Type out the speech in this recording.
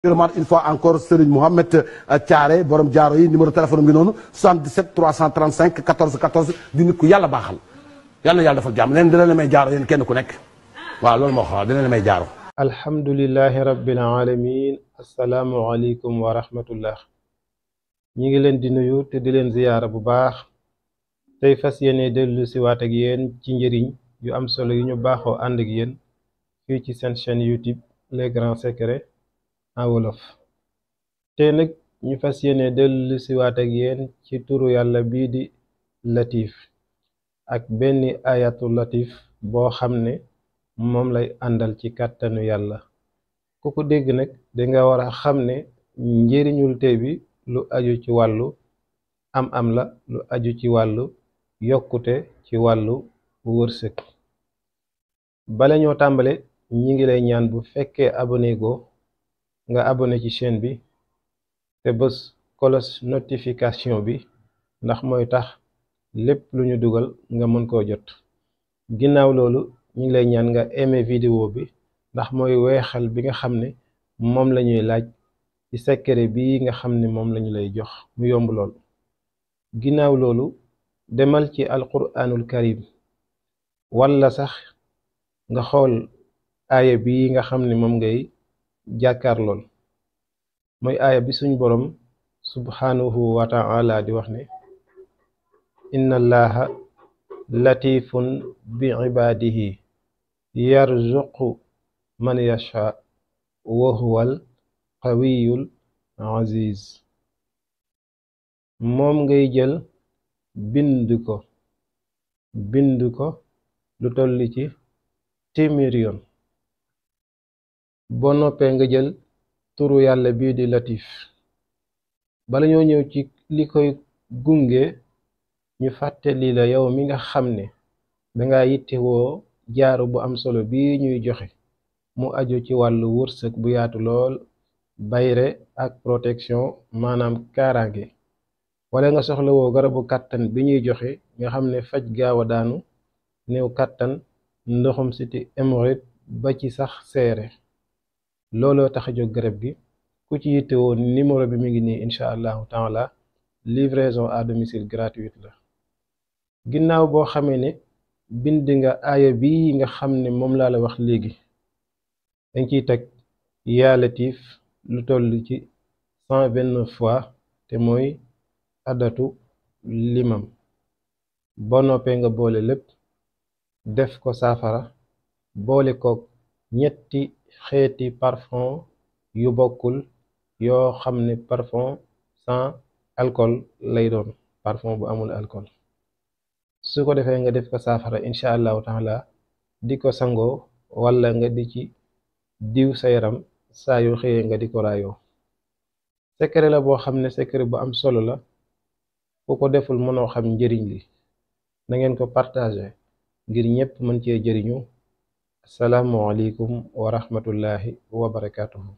gërëmaat une fois encore Serigne Mohamed Thiaré borom jaaro yi numéro téléphone ngi noonu 77 335 14 14 di nit ku yàlla baaxal yàlla na yàlla defal jàmm leen dina la may jaaro yéen kenn ku nekk waaw loolu moo xam dina la may jaaro. alhamdulillahi rabbil alamin assalaamu aleykum wa rahmatullah. ñi ngi leen di nuyu te di leen ziyaara bu baax tey fas yéene dellu si waat ak yéen ci njëriñ yu am solo yu ñu baaxoo ànd ak yéen fii ci seen chaîne YouTube les grands secrets en wolof. tey nag ñu fas yéene dellu si waat ak yéen ci turu yàlla bii di latif ak benn ayatu latif boo xam ne moom lay àndal ci kàttanu yàlla. ku ko dégg nag danga war a xam ne njëriñul tey bi lu aju ci wàllu am la lu aju ci wàllu yokkute ci wàllu wërsëg. bala ñoo tàmbale ñi ngi lay ñaan bu fekkee abonné go nga abonné ci chaîne bi te bës cloche notification bi ndax mooy tax lépp lu ñu dugal nga mën koo jot. ginnaaw loolu ñi ngi lay ñaan nga aimé vidéo bi ndax mooy weexal bi nga xam ne moom la ñuy laaj ci secret bii nga xam ne moom lañu lay jox mu yomb lool. ginnaaw loolu demal ci alquranul karim walla sax nga xool aaya bii nga xam ne moom ngay jàkkaar lool mooy aaya bi suñ boroom subhanahu wa ta'ala di wax ne inna allaha latifun bi ibadihi yarzuqu man yasha wa huwal qawiyul aziz. moom ngay jël bind ko lu toll ci téeméeri yoon. boo noppee nga jël turu yàlla bii di latif. bala ñoo ñëw ci li koy gunge ñu fàttali la yow mi nga xam ne danga yittewoo jaaru bu am solo bii ñuy joxe mu aju ci wàllu wërsëg bu yaatu lool, bayre ak protection maanaam kaaraange. wala nga soxlawoo garabu kàttan bi ñuy joxe nga xam ne faj gaaw a daanu, néew kàttan, ndoxum siti, hémorroïde ba ci sax seere. looloo tax a jóg garab gi. ku ci yittewoo numéro bi mi ngi nii incha allahu taala. livraison à domicile gratuite la. ginnaaw boo xamee ne bind nga aaya bii nga xam ne moom laa la wax léegi, dañ ciy teg yaa latif lu toll ci 129 fois te mooy adatu limam. boo noppee nga boole lépp def ko saafara, boole kook ñetti xeeti parfum yu bokkul yoo xam ne parfum sans alcool lay doon, parfum bu amul alcool. su ko defee nga def ko saafara incha allahu taala di ko sangoo walla nga di ci diw sa yaram saa yu xëyee nga di ko raayoo. secret la boo xam ne secret bu am solo la. ku ko deful mënoo xam njëriñ li. na ngeen ko partagé ngir ñépp mën cee jëriñu. asalaamu aleykum wa rahmatullahi wa barakatuhu.